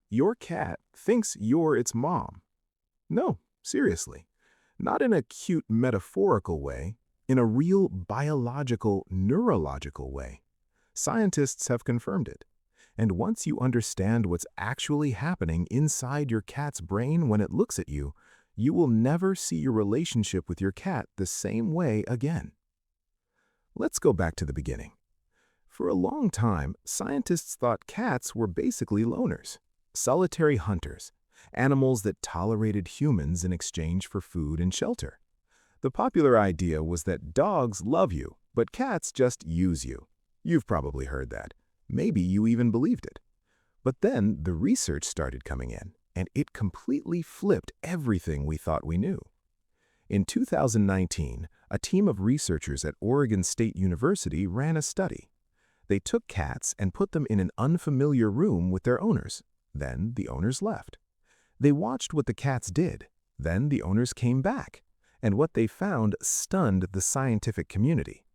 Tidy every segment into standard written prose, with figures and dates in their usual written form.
Your cat thinks you're its mom. No, seriously. Not in a cute metaphorical way, in a real biological, neurological way. Scientists have confirmed it. And once you understand what's actually happening inside your cat's brain when it looks at you will never see your relationship with your cat the same way again. Let's go back to the beginning. For a long time, scientists thought cats were basically loners, solitary hunters, animals that tolerated humans in exchange for food and shelter. The popular idea was that dogs love you, but cats just use you. You've probably heard that. Maybe you even believed it. But then the research started coming in, and it completely flipped everything we thought we knew. In 2019, a team of researchers at Oregon State University ran a study. They took cats and put them in an unfamiliar room with their owners. Then the owners left. They watched what the cats did. Then the owners came back. And what they found stunned the scientific community.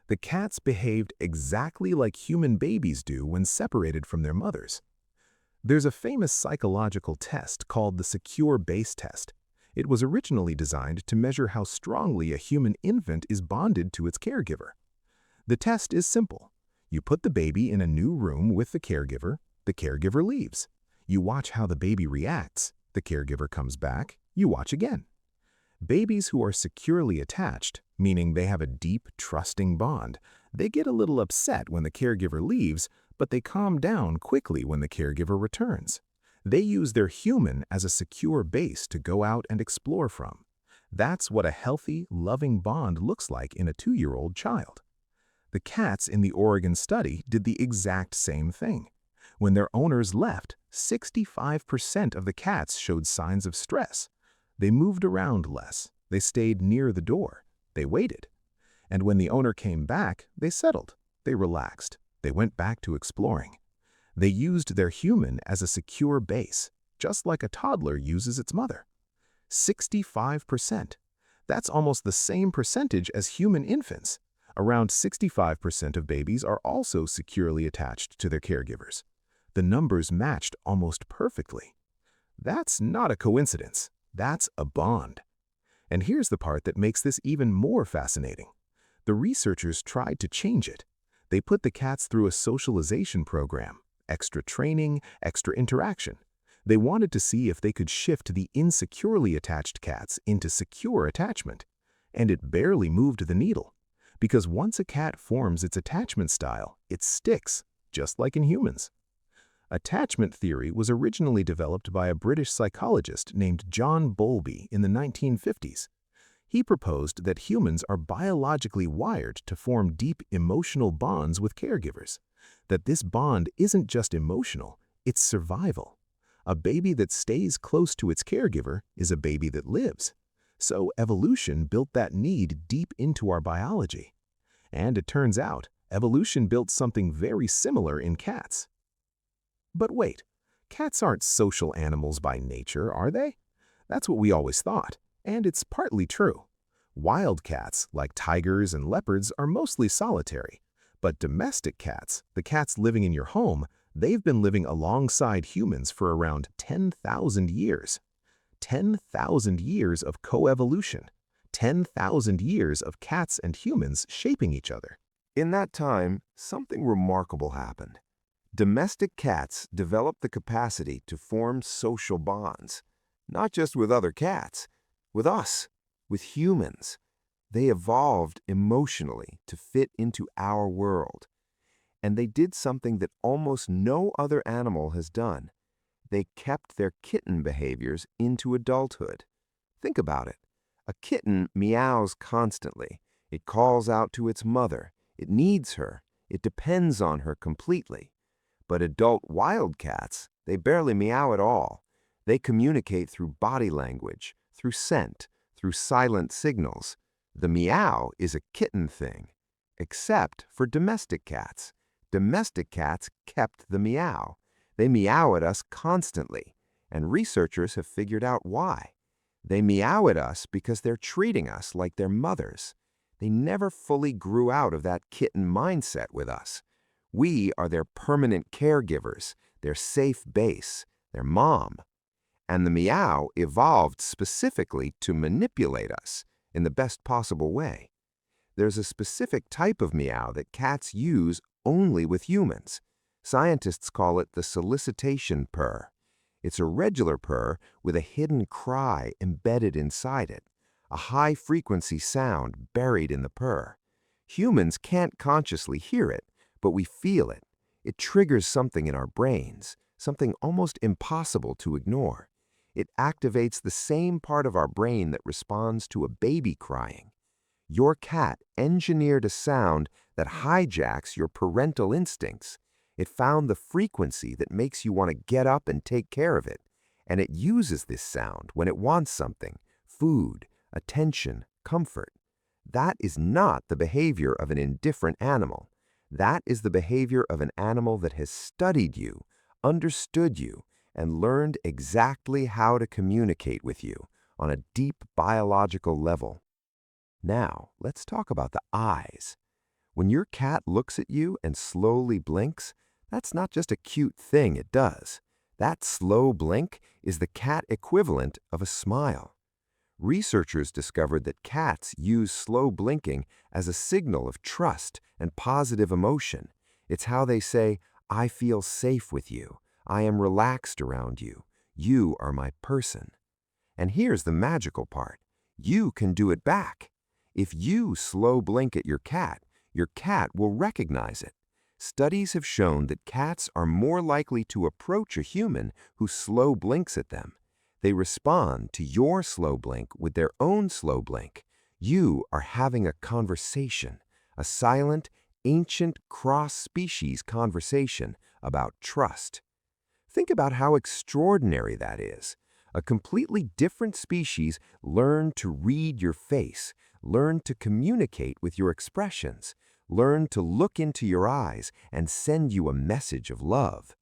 The cats behaved exactly like human babies do when separated from their mothers. There's a famous psychological test called the secure base test. It was originally designed to measure how strongly a human infant is bonded to its caregiver. The test is simple. You put the baby in a new room with the caregiver leaves. You watch how the baby reacts, the caregiver comes back, you watch again. Babies who are securely attached, meaning they have a deep, trusting bond, they get a little upset when the caregiver leaves, but they calm down quickly when the caregiver returns. They use their human as a secure base to go out and explore from. That's what a healthy, loving bond looks like in a 2-year-old child. The cats in the Oregon study did the exact same thing. When their owners left, 65% of the cats showed signs of stress. They moved around less. They stayed near the door. They waited. And when the owner came back, they settled. They relaxed. They went back to exploring. They used their human as a secure base, just like a toddler uses its mother. 65%. That's almost the same percentage as human infants. Around 65% of babies are also securely attached to their caregivers. The numbers matched almost perfectly. That's not a coincidence. That's a bond. And here's the part that makes this even more fascinating. The researchers tried to change it. They put the cats through a socialization program, extra training, extra interaction. They wanted to see if they could shift the insecurely attached cats into secure attachment. And it barely moved the needle. Because once a cat forms its attachment style, it sticks, just like in humans. Attachment theory was originally developed by a British psychologist named John Bowlby in the 1950s. He proposed that humans are biologically wired to form deep emotional bonds with caregivers, that this bond isn't just emotional, it's survival. A baby that stays close to its caregiver is a baby that lives. So evolution built that need deep into our biology. And it turns out, evolution built something very similar in cats. But wait, cats aren't social animals by nature, are they? That's what we always thought, and it's partly true. Wild cats, like tigers and leopards, are mostly solitary. But domestic cats, the cats living in your home, they've been living alongside humans for around 10,000 years. 10,000 years of coevolution. 10,000 years of cats and humans shaping each other. In that time, something remarkable happened. Domestic cats developed the capacity to form social bonds, not just with other cats, with us, with humans. They evolved emotionally to fit into our world. And they did something that almost no other animal has done. They kept their kitten behaviors into adulthood. Think about it. A kitten meows constantly. It calls out to its mother. It needs her. It depends on her completely. But adult wildcats, they barely meow at all. They communicate through body language, through scent, through silent signals. The meow is a kitten thing, except for domestic cats. Domestic cats kept the meow. They meow at us constantly, and researchers have figured out why. They meow at us because they're treating us like their mothers. They never fully grew out of that kitten mindset with us. We are their permanent caregivers, their safe base, their mom. And the meow evolved specifically to manipulate us in the best possible way. There's a specific type of meow that cats use only with humans. Scientists call it the solicitation purr. It's a regular purr with a hidden cry embedded inside it, a high-frequency sound buried in the purr. Humans can't consciously hear it, but we feel it. It triggers something in our brains, something almost impossible to ignore. It activates the same part of our brain that responds to a baby crying. Your cat engineered a sound that hijacks your parental instincts. It found the frequency that makes you want to get up and take care of it, and it uses this sound when it wants something: food, attention, comfort. That is not the behavior of an indifferent animal. That is the behavior of an animal that has studied you, understood you, and learned exactly how to communicate with you on a deep biological level. Now, let's talk about the eyes. When your cat looks at you and slowly blinks, that's not just a cute thing it does. That slow blink is the cat equivalent of a smile. Researchers discovered that cats use slow blinking as a signal of trust and positive emotion. It's how they say, "I feel safe with you. I am relaxed around you. You are my person." And here's the magical part. You can do it back. If you slow blink at your cat will recognize it. Studies have shown that cats are more likely to approach a human who slow blinks at them. They respond to your slow blink with their own slow blink. You are having a conversation, a silent, ancient cross-species conversation about trust. Think about how extraordinary that is. A completely different species learned to read your face, learned to communicate with your expressions, learned to look into your eyes and send you a message of love.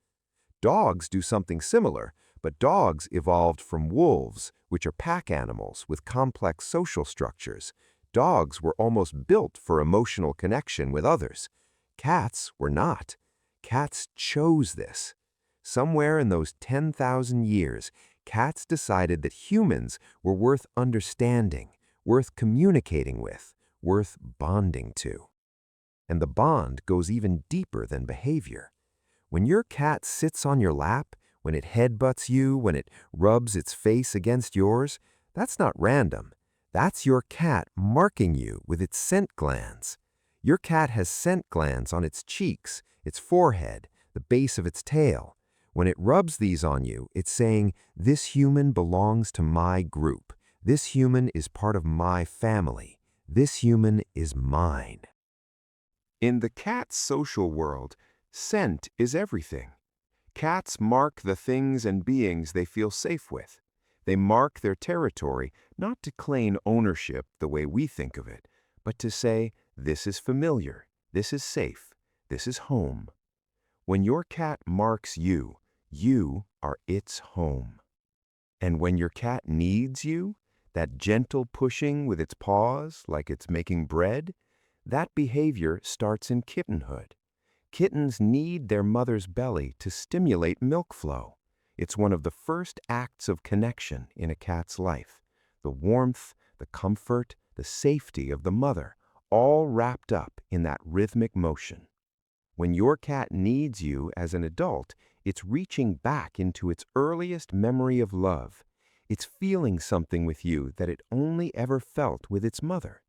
Dogs do something similar, but dogs evolved from wolves, which are pack animals with complex social structures. Dogs were almost built for emotional connection with others. Cats were not. Cats chose this. Somewhere in those 10,000 years, cats decided that humans were worth understanding, worth communicating with, worth bonding to. And the bond goes even deeper than behavior. When your cat sits on your lap, when it headbutts you, when it rubs its face against yours, that's not random. That's your cat marking you with its scent glands. Your cat has scent glands on its cheeks, its forehead, the base of its tail. When it rubs these on you, it's saying, "This human belongs to my group. This human is part of my family. This human is mine." In the cat's social world, scent is everything. Cats mark the things and beings they feel safe with. They mark their territory not to claim ownership the way we think of it, but to say, "This is familiar, this is safe, this is home." When your cat marks you, you are its home. And when your cat needs you, that gentle pushing with its paws like it's making bread, that behavior starts in kittenhood. Kittens need their mother's belly to stimulate milk flow. It's one of the first acts of connection in a cat's life. The warmth, the comfort, the safety of the mother, all wrapped up in that rhythmic motion. When your cat needs you as an adult, it's reaching back into its earliest memory of love. It's feeling something with you that it only ever felt with its mother.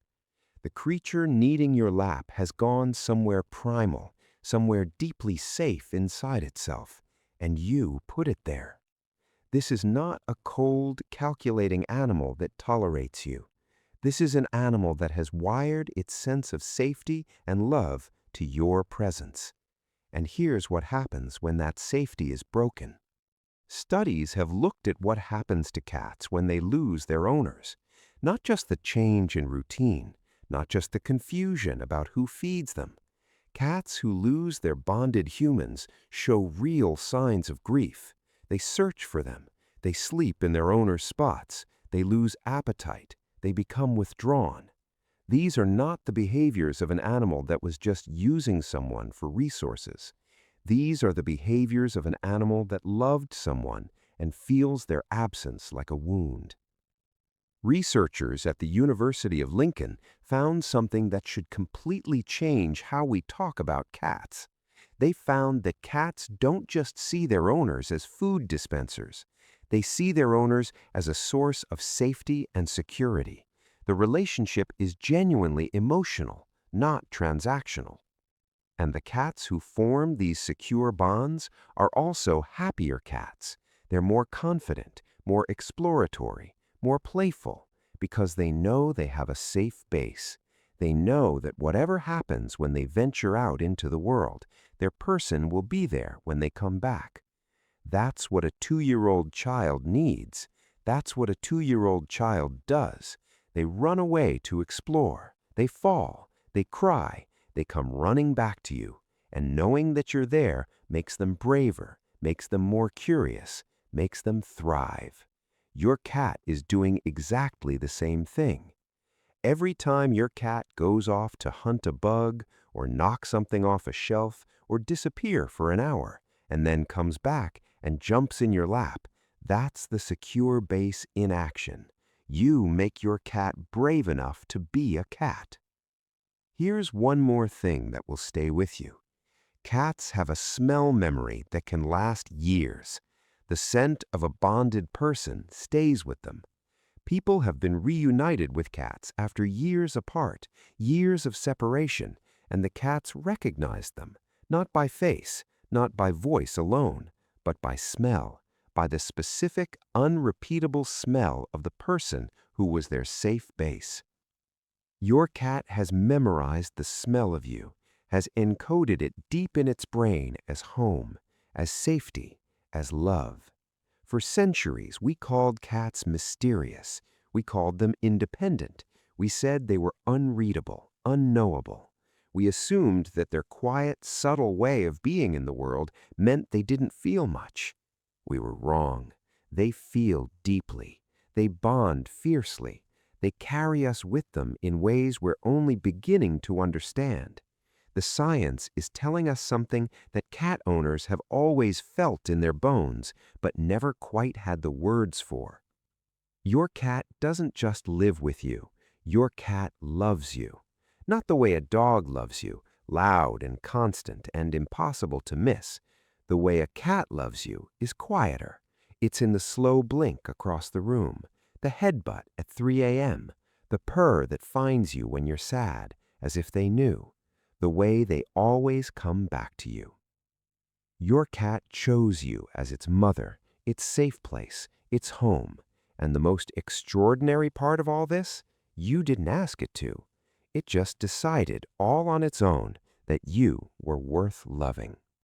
The creature needing your lap has gone somewhere primal, somewhere deeply safe inside itself, and you put it there. This is not a cold, calculating animal that tolerates you. This is an animal that has wired its sense of safety and love to your presence. And here's what happens when that safety is broken. Studies have looked at what happens to cats when they lose their owners. Not just the change in routine, not just the confusion about who feeds them. Cats who lose their bonded humans show real signs of grief. They search for them. They sleep in their owner's spots. They lose appetite. They become withdrawn. These are not the behaviors of an animal that was just using someone for resources. These are the behaviors of an animal that loved someone and feels their absence like a wound. Researchers at the University of Lincoln found something that should completely change how we talk about cats. They found that cats don't just see their owners as food dispensers. They see their owners as a source of safety and security. The relationship is genuinely emotional, not transactional. And the cats who form these secure bonds are also happier cats. They're more confident, more exploratory, more playful, because they know they have a safe base. They know that whatever happens when they venture out into the world, their person will be there when they come back. That's what a 2-year-old child needs. That's what a 2-year-old child does. They run away to explore. They fall. They cry. They come running back to you. And knowing that you're there makes them braver, makes them more curious, makes them thrive. Your cat is doing exactly the same thing. Every time your cat goes off to hunt a bug or knock something off a shelf or disappear for an hour and then comes back and jumps in your lap, that's the secure base in action. You make your cat brave enough to be a cat. Here's one more thing that will stay with you. Cats have a smell memory that can last years. The scent of a bonded person stays with them. People have been reunited with cats after years apart, years of separation, and the cats recognized them, not by face, not by voice alone, but by smell, by the specific, unrepeatable smell of the person who was their safe base. Your cat has memorized the smell of you, has encoded it deep in its brain as home, as safety, as love. For centuries, we called cats mysterious. We called them independent. We said they were unreadable, unknowable. We assumed that their quiet, subtle way of being in the world meant they didn't feel much. We were wrong. They feel deeply. They bond fiercely. They carry us with them in ways we're only beginning to understand. The science is telling us something that cat owners have always felt in their bones, but never quite had the words for. Your cat doesn't just live with you. Your cat loves you. Not the way a dog loves you, loud and constant and impossible to miss. The way a cat loves you is quieter. It's in the slow blink across the room, the headbutt at 3 a.m., the purr that finds you when you're sad, as if they knew, the way they always come back to you. Your cat chose you as its mother, its safe place, its home. And the most extraordinary part of all this, you didn't ask it to. It just decided all on its own that you were worth loving.